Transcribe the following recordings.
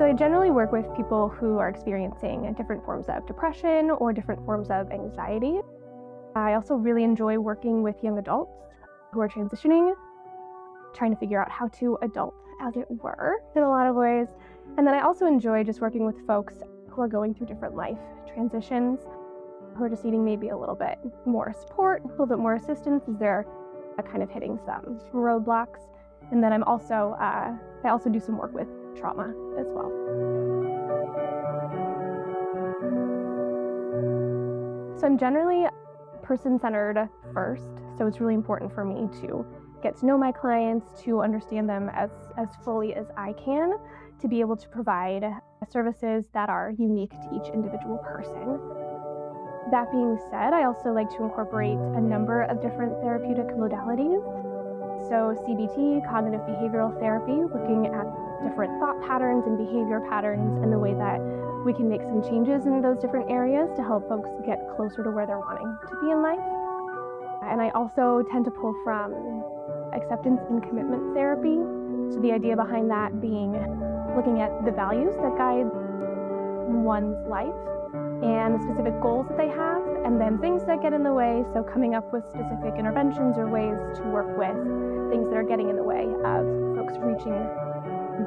I generally work with people who are experiencing different forms of depression or different forms of anxiety. I also really enjoy working with young adults who are transitioning, trying to figure out how to adult, as it were, in a lot of ways. And then I also enjoy just working with folks who are going through different life transitions, who are just needing maybe a little bit more support, a little bit more assistance as they're kind of hitting some roadblocks. And then I also do some work with trauma as well. So I'm generally person-centered first, so it's really important for me to get to know my clients, to understand them as fully as I can, to be able to provide services that are unique to each individual person. That being said, I also like to incorporate a number of different therapeutic modalities. So CBT, cognitive behavioral therapy, looking at different thought patterns and behavior patterns and the way that we can make some changes in those different areas to help folks get closer to where they're wanting to be in life. And I also tend to pull from acceptance and commitment therapy. So the idea behind that being looking at the values that guide one's life and the specific goals that they have, and then things that get in the way. So coming up with specific interventions or ways to work with things that are getting in the way of folks reaching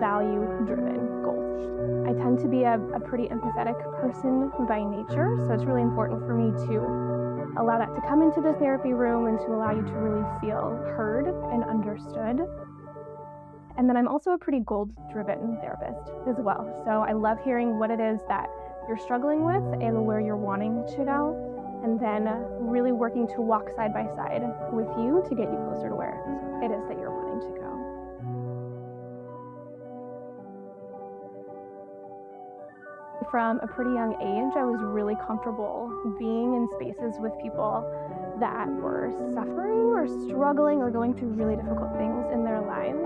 value-driven goals. I tend to be a pretty empathetic person by nature, so it's really important for me to allow that to come into the therapy room and to allow you to really feel heard and understood. And then I'm also a pretty goals-driven therapist as well. So I love hearing what it is that you're struggling with and where you're wanting to go, and then really working to walk side by side with you to get you closer to where it is that you're wanting to go. From a pretty young age, I was really comfortable being in spaces with people that were suffering or struggling or going through really difficult things in their lives.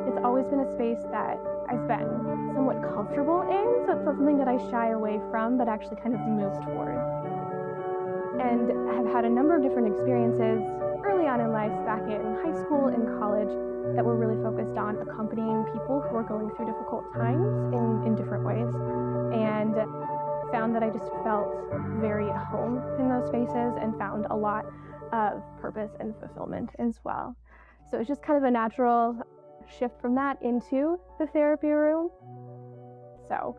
It's always been a space that I've been somewhat comfortable in, so it's not something that I shy away from, but actually kind of move towards. And have had a number of different experiences early on in life, back in high school and college, that were really focused on accompanying people who are going through difficult times in different ways, and found that I just felt very at home in those spaces and found a lot of purpose and fulfillment as well. So it's just kind of a natural shift from that into the therapy room. So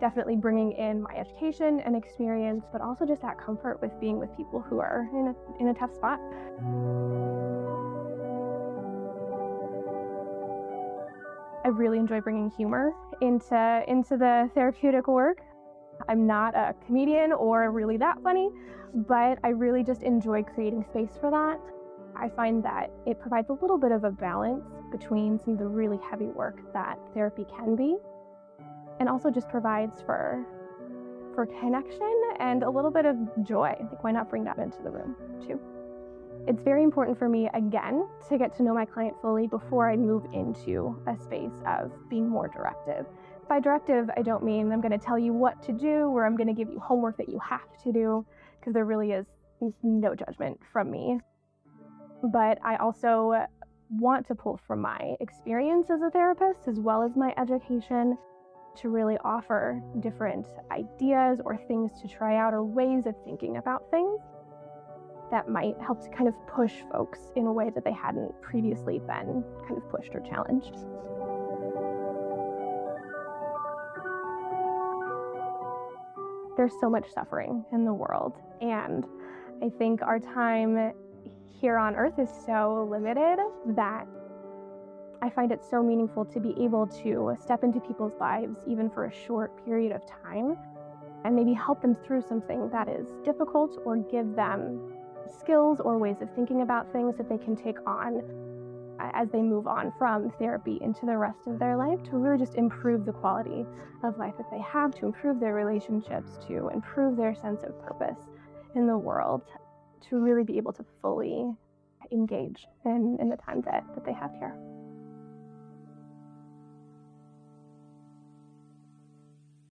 definitely bringing in my education and experience, but also just that comfort with being with people who are in a tough spot. I really enjoy bringing humor into the therapeutic work. I'm not a comedian or really that funny, but I really just enjoy creating space for that. I find that it provides a little bit of a balance between some of the really heavy work that therapy can be, and also just provides for connection and a little bit of joy. Like, why not bring that into the room too? It's very important for me, again, to get to know my client fully before I move into a space of being more directive. By directive, I don't mean I'm going to tell you what to do or I'm going to give you homework that you have to do, because there really is no judgment from me. But I also want to pull from my experience as a therapist as well as my education to really offer different ideas or things to try out or ways of thinking about things that might help to kind of push folks in a way that they hadn't previously been kind of pushed or challenged. There's so much suffering in the world, and I think our time here on Earth is so limited that I find it so meaningful to be able to step into people's lives even for a short period of time and maybe help them through something that is difficult, or give them skills or ways of thinking about things that they can take on as they move on from therapy into the rest of their life, to really just improve the quality of life that they have, to improve their relationships, to improve their sense of purpose in the world, to really be able to fully engage in the time that they have here.